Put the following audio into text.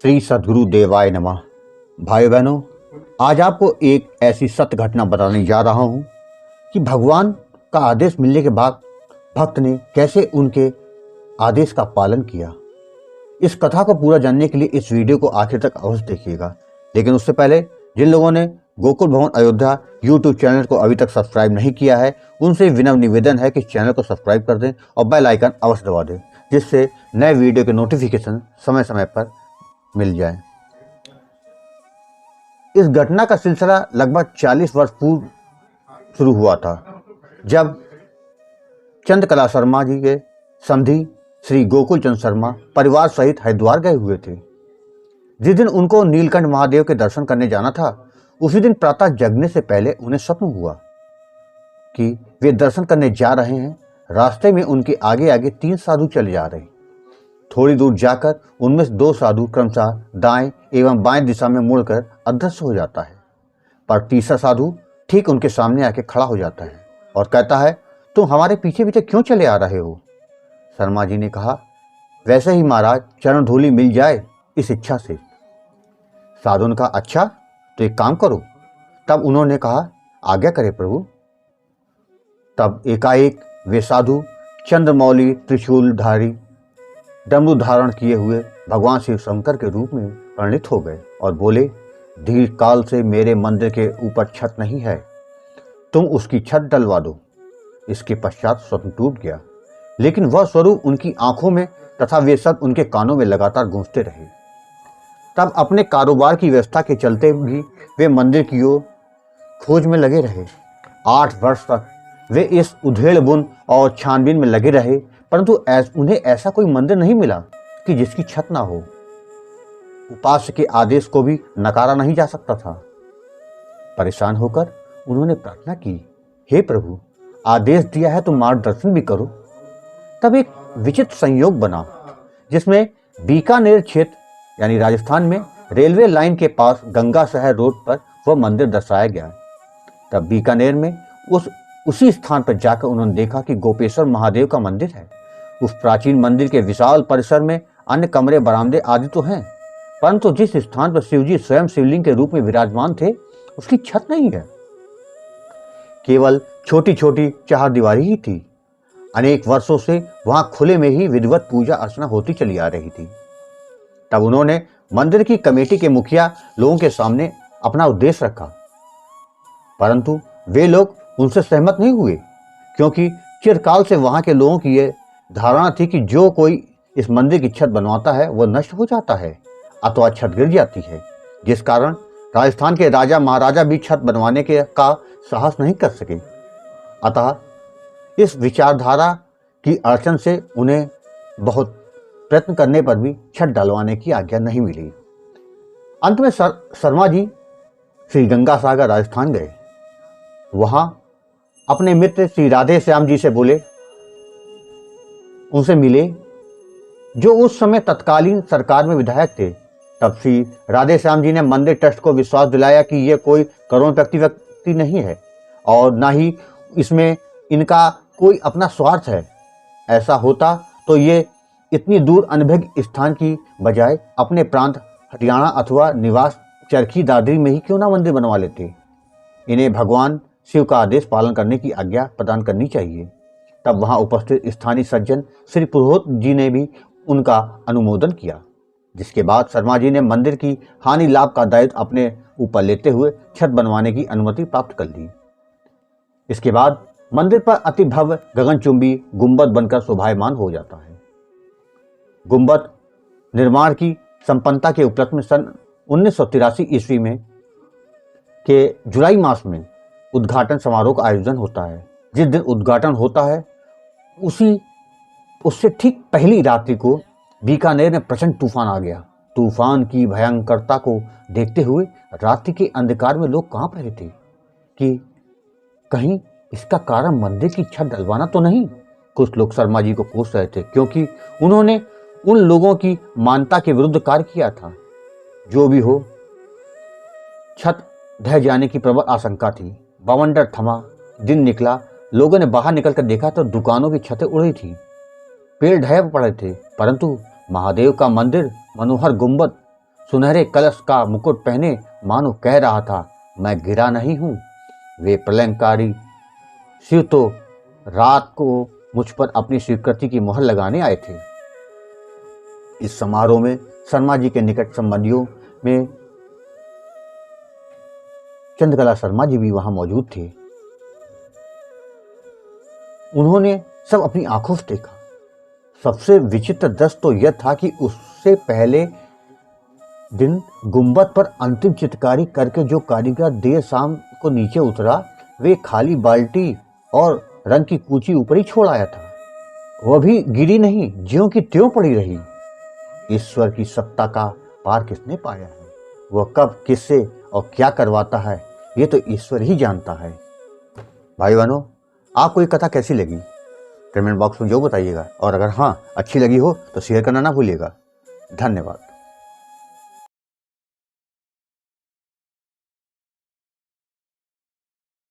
श्री सद्गुरु देवाय नमः। भाई बहनों, आज आपको एक ऐसी सत्य घटना बताने जा रहा हूं कि भगवान का आदेश मिलने के बाद भक्त ने कैसे उनके आदेश का पालन किया। इस कथा को पूरा जानने के लिए इस वीडियो को आखिर तक अवश्य देखिएगा। लेकिन उससे पहले जिन लोगों ने गोकुल भवन अयोध्या यूट्यूब चैनल को अभी तक सब्सक्राइब नहीं किया है, उनसे विनम्र निवेदन है कि चैनल को सब्सक्राइब कर दें और बेल आइकन अवश्य दबा दें, जिससे नए वीडियो के नोटिफिकेशन समय समय पर मिल जाए। इस घटना का सिलसिला लगभग 40 वर्ष पूर्व शुरू हुआ था, जब चंद्रकला शर्मा जी के समधी श्री गोकुल चंद शर्मा परिवार सहित हरिद्वार गए हुए थे। जिस दिन उनको नीलकंठ महादेव के दर्शन करने जाना था, उसी दिन प्रातः जगने से पहले उन्हें स्वप्न हुआ कि वे दर्शन करने जा रहे हैं। रास्ते में उनके आगे आगे 3 साधु चले जा रहे। थोड़ी दूर जाकर उनमें से 2 साधु क्रमशः दाएं एवं बाएं दिशा में मुड़कर अदृश्य हो जाता है, पर तीसरा साधु ठीक उनके सामने आके खड़ा हो जाता है और कहता है, तुम हमारे पीछे पीछे क्यों चले आ रहे हो? शर्मा जी ने कहा, वैसे ही महाराज, चरण धूलि मिल जाए इस इच्छा से। साधु ने कहा, अच्छा तो एक काम करो। तब उन्होंने कहा, आज्ञा करे प्रभु। तब एकाएक वे साधु चंद्रमौली त्रिशूलधारी डमरू धारण किए हुए भगवान शिव शंकर के रूप में परिणित हो गए और बोले, दीर्घ काल से मेरे मंदिर के ऊपर छत नहीं है, तुम उसकी छत डलवा दो। इसके पश्चात स्वप्न टूट गया, लेकिन वह स्वरूप उनकी आंखों में तथा वे सब उनके कानों में लगातार गूंजते रहे। तब अपने कारोबार की व्यवस्था के चलते भी वे मंदिर की ओर खोज में लगे रहे। 8 वर्ष तक वे इस उधेड़ बुन और छानबीन में लगे रहे, परंतु उन्हें ऐसा कोई मंदिर नहीं मिला कि जिसकी छत ना हो। उपास्य के आदेश को भी नकारा नहीं जा सकता था। परेशान होकर उन्होंने प्रार्थना की, हे प्रभु, आदेश दिया है तो मार्गदर्शन भी करो। तब एक विचित्र संयोग बना, जिसमें बीकानेर क्षेत्र यानी राजस्थान में रेलवे लाइन के पास गंगा शहर रोड पर वह मंदिर दर्शाया गया। तब बीकानेर में उसी स्थान पर जाकर उन्होंने देखा कि गोपेश्वर महादेव का मंदिर है। उस प्राचीन मंदिर के विशाल परिसर में अन्य कमरे, बरामदे आदि तो हैं, परंतु जिस स्थान पर शिवजी स्वयं शिवलिंग के रूप में विराजमान थे, उसकी छत नहीं है। केवल छोटी छोटी चारदीवारी ही थी। अनेक वर्षों से वहां खुले में ही विधिवत पूजा अर्चना होती चली आ रही थी। तब उन्होंने मंदिर की कमेटी के मुखिया लोगों के सामने अपना उद्देश्य रखा, परंतु वे लोग उनसे सहमत नहीं हुए, क्योंकि चिरकाल से वहां के लोगों की यह धारणा थी कि जो कोई इस मंदिर की छत बनवाता है वह नष्ट हो जाता है अथवा छत गिर जाती है, जिस कारण राजस्थान के राजा महाराजा भी छत बनवाने का साहस नहीं कर सके। अतः इस विचारधारा की अड़चन से उन्हें बहुत प्रयत्न करने पर भी छत डलवाने की आज्ञा नहीं मिली। अंत में शर्मा जी श्री गंगा सागर राजस्थान गए। वहां अपने मित्र श्री राधे श्याम जी से बोले, उनसे मिले, जो उस समय तत्कालीन सरकार में विधायक थे। तब श्री राधे श्याम जी ने मंदिर ट्रस्ट को विश्वास दिलाया कि यह कोई करोड़ व्यक्ति नहीं है और ना ही इसमें इनका कोई अपना स्वार्थ है। ऐसा होता तो ये इतनी दूर अनभिज्ञ स्थान की बजाय अपने प्रांत हरियाणा अथवा निवास चरखी दादरी में ही क्यों ना मंदिर बनवा लेते। इन्हें भगवान शिव का आदेश पालन करने की आज्ञा प्रदान करनी चाहिए। तब वहां उपस्थित स्थानीय सज्जन श्री पुरोहित जी ने भी उनका अनुमोदन किया, जिसके बाद शर्मा जी ने मंदिर की हानि लाभ का दायित्व अपने ऊपर लेते हुए छत बनवाने की अनुमति प्राप्त कर ली। इसके बाद मंदिर पर अति भव्य गगनचुंबी गुंबद बनकर शोभायमान हो जाता है। गुंबद निर्माण की संपन्नता के उपलक्ष्य में सन 1983 ईस्वी में के जुलाई मास में उद्घाटन समारोह का आयोजन होता है। जिस दिन उद्घाटन होता है उससे ठीक पहली रात्रि को बीकानेर में प्रचंड तूफान आ गया। तूफान की भयंकरता को देखते हुए रात्रि के अंधकार में लोग कांप रहे थे कि कहीं इसका कारण मंदिर की छत डलवाना तो नहीं। कुछ लोग शर्मा जी को कोस रहे थे, क्योंकि उन्होंने उन लोगों की मान्यता के विरुद्ध कार्य किया था। जो भी हो, छत ढह जाने की प्रबल आशंका थी। बवंडर थमा, दिन निकला। लोगों ने बाहर निकलकर देखा तो दुकानों की छतें उड़ रही थी, पेड़ ढह पड़े थे, परंतु महादेव का मंदिर मनोहर गुंबद सुनहरे कलश का मुकुट पहने मानो कह रहा था, मैं गिरा नहीं हूं। वे प्रलयंकारी शिव तो रात को मुझ पर अपनी स्वीकृति की मोहर लगाने आए थे। इस समारोह में शर्मा जी के निकट संबंधियों में चंद्रकला शर्मा जी भी वहां मौजूद थे। उन्होंने सब अपनी आंखों से देखा। सबसे विचित्र दृश्य तो यह था कि उससे पहले दिन गुंबद पर अंतिम चित्रकारी करके जो कारीगर देर शाम को नीचे उतरा, वे खाली बाल्टी और रंग की कूची ऊपर ही छोड़ आया था। वह भी गिरी नहीं, ज्यों की त्यों पड़ी रही। ईश्वर की सत्ता का पार किसने पाया है? वह कब, किससे और क्या करवाता है, ये तो ईश्वर ही जानता है। भाई बहनों, आपको ये कथा कैसी लगी कमेंट बॉक्स में जो बताइएगा, और अगर हाँ अच्छी लगी हो तो शेयर करना ना भूलिएगा। धन्यवाद।